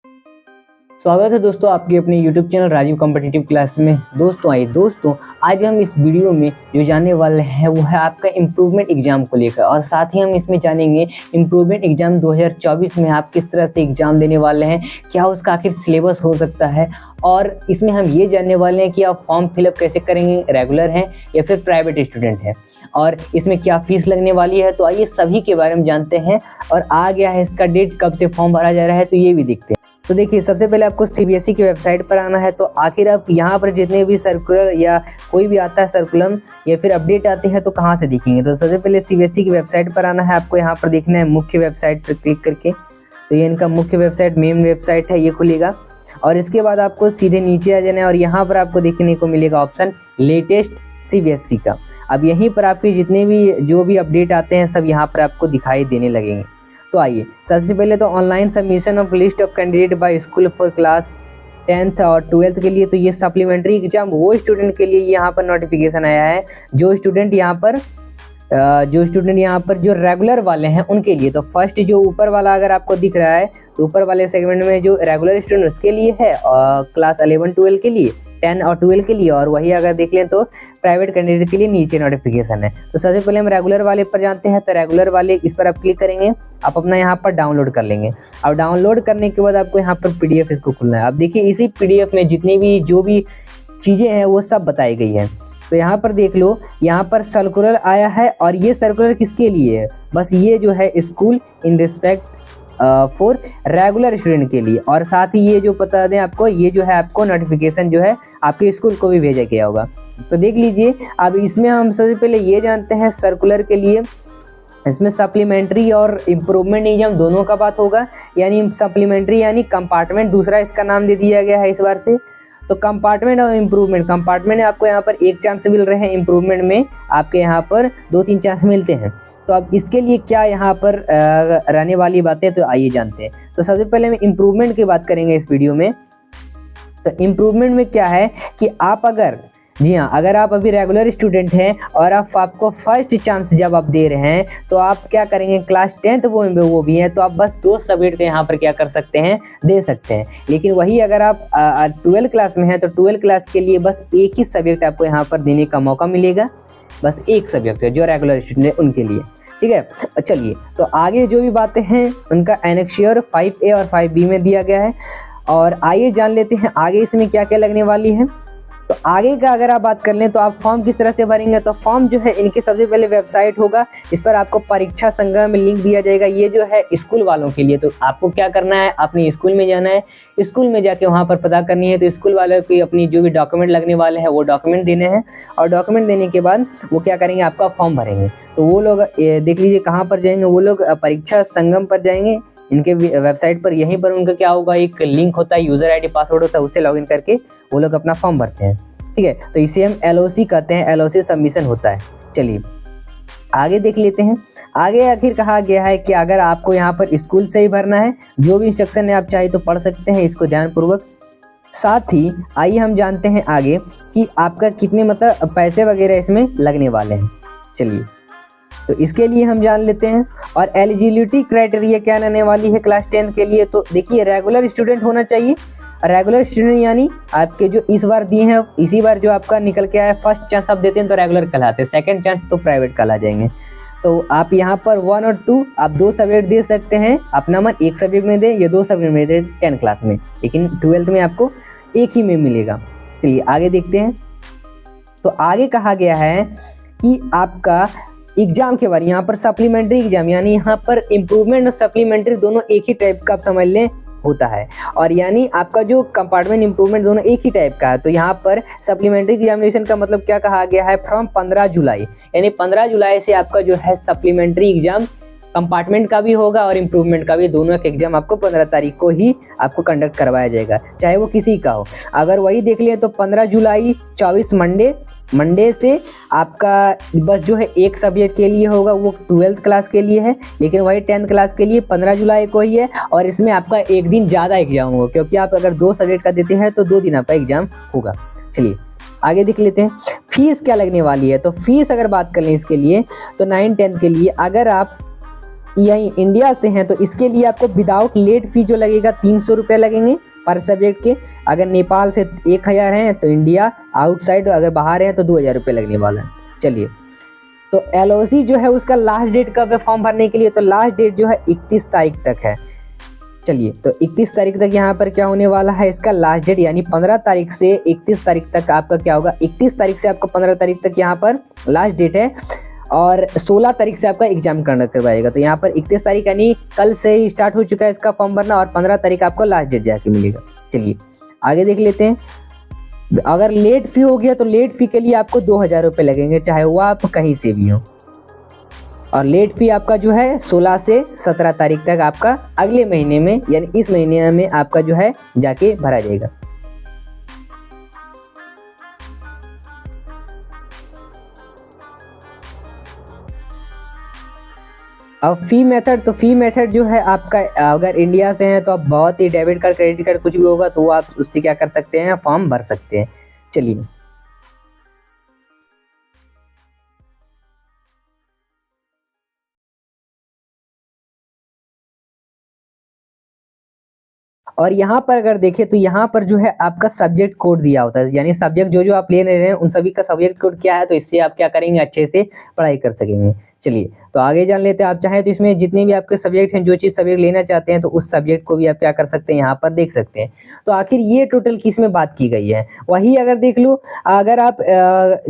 स्वागत है दोस्तों आपके अपने YouTube channel Rajeev competitive class में। दोस्तों आज हम इस वीडियो में जो जानने वाले हैं वो है आपका इम्प्रूवमेंट एग्जाम को लेकर, और साथ ही हम इसमें जानेंगे इम्प्रूवमेंट एग्जाम 2024 में आप किस तरह से एग्जाम देने वाले हैं, क्या उसका आखिर सिलेबस हो सकता है, और इसमें हम ये जानने वाले हैं कि आप फॉर्म फिलअप कैसे करेंगे, रेगुलर हैं या फिर प्राइवेट स्टूडेंट हैं, और इसमें क्या फीस लगने वाली है। तो आइए सभी के बारे में जानते हैं। और आ गया है इसका डेट, कब से फॉर्म भरा जा रहा है, तो ये भी देखते हैं। तो देखिए, सबसे पहले आपको सीबीएसई की वेबसाइट पर आना है। तो आखिर आप यहाँ पर जितने भी सर्कुलर या कोई भी आता है सर्कुलम या फिर अपडेट आते हैं तो कहाँ से दिखेंगे। तो सबसे पहले सीबीएसई की वेबसाइट पर आना है आपको। यहाँ पर देखना है मुख्य वेबसाइट पर क्लिक करके, तो ये इनका मुख्य वेबसाइट मेन वेबसाइट है, ये खुलेगा। और इसके बाद आपको सीधे नीचे आ जाना है और यहाँ पर आपको देखने को मिलेगा ऑप्शन लेटेस्ट सीबीएसई का। अब यहीं पर आपके जितने भी जो भी अपडेट आते हैं सब यहाँ पर आपको दिखाई देने लगेंगे। तो आइए, सबसे पहले तो online submission of list of candidate by school for class 10th और 12th के लिए, तो ये सप्लीमेंट्री एग्जाम वो स्टूडेंट के लिए यहाँ पर नोटिफिकेशन आया है जो स्टूडेंट यहाँ पर जो रेगुलर वाले हैं उनके लिए। तो फर्स्ट जो ऊपर वाला अगर आपको दिख रहा है तो ऊपर वाले सेगमेंट में जो रेगुलर स्टूडेंट उसके लिए है, और क्लास 11-12 के लिए, 10 और 12 के लिए, और वही अगर देख लें तो प्राइवेट कैंडिडेट के लिए नीचे नोटिफिकेशन है। तो सबसे पहले हम रेगुलर वाले पर जानते हैं। तो रेगुलर वाले इस पर आप क्लिक करेंगे, आप अपना यहाँ पर डाउनलोड कर लेंगे। अब डाउनलोड करने के बाद आपको यहाँ पर पीडीएफ इसको खुलना है। अब देखिए, इसी पीडीएफ में जितनी भी जो भी चीज़ें हैं वो सब बताई गई है। तो यहाँ पर देख लो, यहाँ पर सर्कुलर आया है, और ये सर्कुलर किसके लिए है, बस ये जो है school in respect for regular student के लिए। और साथ ही ये जो बता दें आपको, ये जो है आपको नोटिफिकेशन जो है आपके स्कूल को भी भेजा गया होगा। तो देख लीजिए, अब इसमें हम सबसे पहले ये जानते हैं सर्कुलर के लिए इसमें सप्लीमेंट्री और इम्प्रूवमेंट एग्जाम दोनों का बात होगा। यानी सप्लीमेंट्री यानी कंपार्टमेंट दूसरा इसका नाम दे दिया गया है इस बार से। तो कंपार्टमेंट और इम्प्रूवमेंट, कंपार्टमेंट में आपको यहाँ पर 1 चांस मिल रहे हैं, इम्प्रूवमेंट में आपके यहाँ पर 2-3 चांस मिलते हैं। तो अब इसके लिए क्या यहाँ पर रहने वाली बातें, तो आइए जानते हैं। तो सबसे पहले हम इम्प्रूवमेंट की बात करेंगे इस वीडियो में। तो इम्प्रूवमेंट में क्या है कि आप अगर आप अभी रेगुलर स्टूडेंट हैं और आपको फर्स्ट चांस जब आप दे रहे हैं तो आप क्या करेंगे, क्लास 10th वो भी है, तो आप बस 2 सब्जेक्ट यहाँ पर क्या कर सकते हैं, दे सकते हैं। लेकिन वही अगर आप 12 क्लास में हैं तो 12 क्लास के लिए बस एक ही सब्जेक्ट आपको यहाँ पर देने का मौका मिलेगा, बस एक सब्जेक्ट है जो रेगुलर स्टूडेंट है उनके लिए। ठीक है, चलिए तो आगे जो भी बातें हैं उनका एनेक्सियर 5A और 5B में दिया गया है। और आइए जान लेते हैं आगे इसमें क्या क्या लगने वाली है। तो आगे का अगर आप बात कर लें तो आप फॉर्म किस तरह से भरेंगे। तो फॉर्म जो है इनकी सबसे पहले वेबसाइट होगा, इस पर आपको परीक्षा संगम में लिंक दिया जाएगा। ये जो है स्कूल वालों के लिए। तो आपको क्या करना है, अपने स्कूल में जाना है, स्कूल में जाके वहाँ पर पता करनी है। तो स्कूल वालों की अपनी जो भी डॉक्यूमेंट लगने वाले हैं वो डॉक्यूमेंट देने हैं, और डॉक्यूमेंट देने के बाद वो क्या करेंगे, आपका फॉर्म भरेंगे। तो वो लोग देख लीजिए कहाँ पर जाएंगे, वो लोग परीक्षा संगम पर जाएंगे। इनके वेबसाइट पर यहीं पर उनका क्या होगा, एक लिंक होता है, यूज़र आईडी पासवर्ड होता है, उससे लॉगिन करके वो लोग अपना फॉर्म भरते हैं। ठीक है, तो इसे हम LOC कहते हैं, LOC सबमिशन होता है। चलिए आगे देख लेते हैं। आगे आखिर कहा गया है कि अगर आपको यहाँ पर स्कूल से ही भरना है, जो भी इंस्ट्रक्शन है आप चाहे तो पढ़ सकते हैं इसको ध्यानपूर्वक। साथ ही आइए हम जानते हैं आगे कि आपका कितने मतलब पैसे वगैरह इसमें लगने वाले हैं। चलिए तो इसके लिए हम जान लेते हैं। और एलिजिबिलिटी क्राइटेरिया क्या रहने वाली है क्लास 10 के लिए। तो देखिए, रेगुलर स्टूडेंट होना चाहिए। रेगुलर स्टूडेंट यानी आपके जो इस बार दिए हैं, इसी बार जो आपका निकल के आया, फर्स्ट चांस आप देते हैं तो रेगुलर कहलाते हैं, सेकंड चांस तो प्राइवेट कहला जाएंगे। तो आप यहाँ पर 1 और 2 आप 2 सब्जेक्ट दे सकते हैं, अपना मन 1 सब्जेक्ट में दे या 2 सब्जेक्ट में दे 10 क्लास में, लेकिन 12th में आपको एक ही में मिलेगा। चलिए आगे देखते हैं। तो आगे कहा गया है कि आपका एग्जाम के बारे, यहाँ पर सप्लीमेंट्री एग्जाम यानी यहाँ पर इम्प्रूवमेंट और सप्लीमेंट्री दोनों एक ही टाइप का आप समझ लें होता है। और यानी आपका जो कंपार्टमेंट इम्प्रूवमेंट दोनों एक ही टाइप का है। तो यहाँ पर सप्लीमेंट्री एग्जामिनेशन का मतलब क्या कहा गया है, फ्रॉम 15 जुलाई, यानी 15 जुलाई से आपका जो है सप्लीमेंट्री एग्जाम कंपार्टमेंट का भी होगा और इम्प्रूवमेंट का भी, दोनों का एग्जाम आपको 15 तारीख को ही आपको कंडक्ट करवाया जाएगा, चाहे वो किसी का हो। अगर वही देख लें तो 15 जुलाई 24 मंडे से आपका बस जो है एक सब्जेक्ट के लिए होगा, वो 12th क्लास के लिए है, लेकिन वही 10th क्लास के लिए 15 जुलाई को ही है। और इसमें आपका एक दिन ज़्यादा एग्जाम होगा, क्योंकि आप अगर 2 सब्जेक्ट का देते हैं तो 2 दिन आपका एग्जाम होगा। चलिए आगे देख लेते हैं फीस क्या लगने वाली है। तो फीस अगर बात कर लें इसके लिए तो 9-10 के लिए अगर आप यही इंडिया से हैं तो इसके लिए आपको विदाउट लेट फी जो लगेगा 300 रुपये लगेंगे पर सब्जेक्ट के। अगर नेपाल से 1000 हैं तो इंडिया आउटसाइड अगर बाहर हैं तो 2000 रुपये लगने वाला है। चलिए, तो LOC जो है उसका लास्ट डेट कब है फॉर्म भरने के लिए, तो लास्ट डेट जो है 31 तारीख तक है। चलिए, तो 31 तारीख तक यहाँ पर क्या होने वाला है, इसका लास्ट डेट यानी 15 तारीख से 31 तारीख तक आपका क्या होगा, 31 तारीख से आपका 15 तारीख तक यहाँ पर लास्ट डेट है और 16 तारीख से आपका एग्जाम कंडक्ट करवाएगा। तो यहाँ पर 31 तारीख यानी कल से ही स्टार्ट हो चुका है इसका फॉर्म भरना और 15 तारीख आपको लास्ट डेट जाके मिलेगा। चलिए आगे देख लेते हैं। अगर लेट फी हो गया तो लेट फी के लिए आपको 2000 रुपये लगेंगे, चाहे वो आप कहीं से भी हो। और लेट फी आपका जो है 16 से 17 तारीख तक आपका अगले महीने में यानी इस महीने में आपका जो है जाके भरा जाएगा। अब फी मेथड, तो फी मेथड जो है आपका अगर इंडिया से है तो आप बहुत ही डेबिट कार्ड क्रेडिट कार्ड कुछ भी होगा तो वो आप उससे क्या कर सकते हैं, फॉर्म भर सकते हैं। चलिए, और यहाँ पर अगर देखें तो यहाँ पर जो है आपका सब्जेक्ट कोड दिया होता है, यानी सब्जेक्ट जो जो आप ले रहे हैं उन सभी का सब्जेक्ट कोड क्या है, तो इससे आप क्या करेंगे, अच्छे से पढ़ाई कर सकेंगे। चलिए, तो आगे जान लेते हैं। आप चाहें तो इसमें जितने भी आपके सब्जेक्ट हैं, जो चीज़ सब्जेक्ट लेना चाहते हैं तो उस सब्जेक्ट को भी आप क्या कर सकते हैं, यहाँ पर देख सकते हैं। तो आखिर ये टोटल किस में बात की गई है, वही अगर देख लो, अगर आप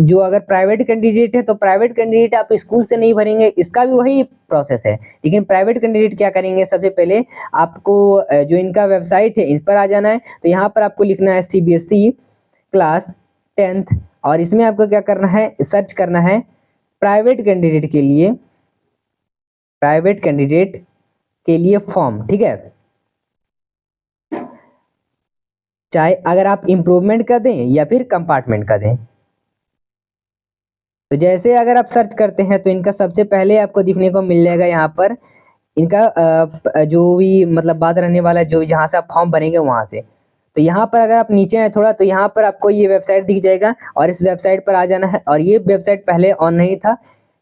जो अगर प्राइवेट कैंडिडेट है तो प्राइवेट कैंडिडेट आप स्कूल से नहीं भरेंगे, इसका भी वही प्रोसेस है। लेकिन प्राइवेट कैंडिडेट क्या करेंगे, सबसे पहले आपको जो इनका वेबसाइट है इस पर आ जाना है। तो यहाँ पर आपको लिखना है CBSE क्लास 10th और इसमें आपको क्या करना है, सर्च करना है प्राइवेट कैंडिडेट के लिए, प्राइवेट कैंडिडेट के लिए फॉर्म। ठीक है, चाहे अगर आप इम्प्रूवमेंट का दें या फिर कंपार्टमेंट का दें। तो जैसे अगर आप सर्च करते हैं तो इनका सबसे पहले आपको दिखने को मिल जाएगा यहाँ पर इनका जो भी मतलब बात रहने वाला है, जो जहाँ से आप फॉर्म भरेंगे वहाँ से। तो यहाँ पर अगर आप नीचे आए थोड़ा तो यहाँ पर आपको ये वेबसाइट दिख जाएगा और इस वेबसाइट पर आ जाना है। और ये वेबसाइट पहले ऑन नहीं था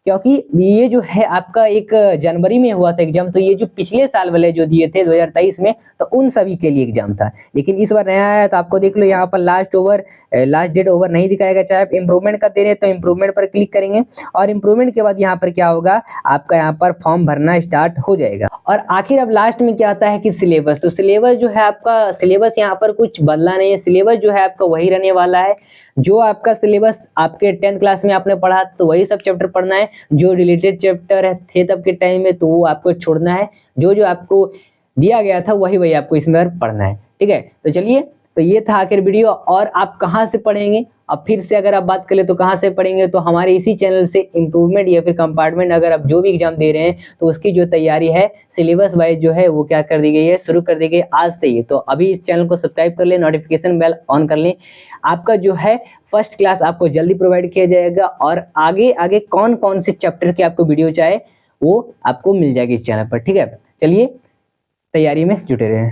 क्योंकि ये जो है आपका एक जनवरी में हुआ था एग्जाम, तो ये जो पिछले साल वाले जो दिए थे 2023 में, तो उन सभी के लिए एग्जाम था। लेकिन इस बार नया आया तो आपको देख लो यहाँ पर लास्ट डेट ओवर नहीं दिखाएगा। चाहे आप इम्प्रूवमेंट का दे रहे हैं तो इम्प्रूवमेंट पर क्लिक करेंगे और इम्प्रूवमेंट के बाद यहाँ पर क्या होगा, आपका यहाँ पर फॉर्म भरना स्टार्ट हो जाएगा। और आखिर अब लास्ट में क्या आता है कि सिलेबस, तो सिलेबस जो है आपका, सिलेबस यहाँ पर कुछ बदला नहीं है। सिलेबस जो है आपका वही रहने वाला है, जो आपका सिलेबस आपके 10th क्लास में आपने पढ़ा तो वही सब चैप्टर पढ़ना है। जो रिलेटेड चैप्टर थे तब के टाइम में तो वो आपको छोड़ना है, जो जो आपको दिया गया था वही वही आपको इसमें पढ़ना है। ठीक है, तो चलिए, तो ये था आखिर वीडियो। और आप कहाँ से पढ़ेंगे, अब फिर से अगर आप बात करें तो कहाँ से पढ़ेंगे, तो हमारे इसी चैनल से इम्प्रूवमेंट या फिर कंपार्टमेंट अगर आप जो भी एग्जाम दे रहे हैं तो उसकी जो तैयारी है सिलेबस वाइज जो है वो क्या कर दी गई है, शुरू कर दी गई आज से ही। तो अभी इस चैनल को सब्सक्राइब कर लें, नोटिफिकेशन बेल ऑन कर लें। आपका जो है फर्स्ट क्लास आपको जल्दी प्रोवाइड किया जाएगा और आगे आगे कौन कौन से चैप्टर की आपको वीडियो चाहे वो आपको मिल जाएगी इस चैनल पर। ठीक है, चलिए तैयारी में जुटे रहें।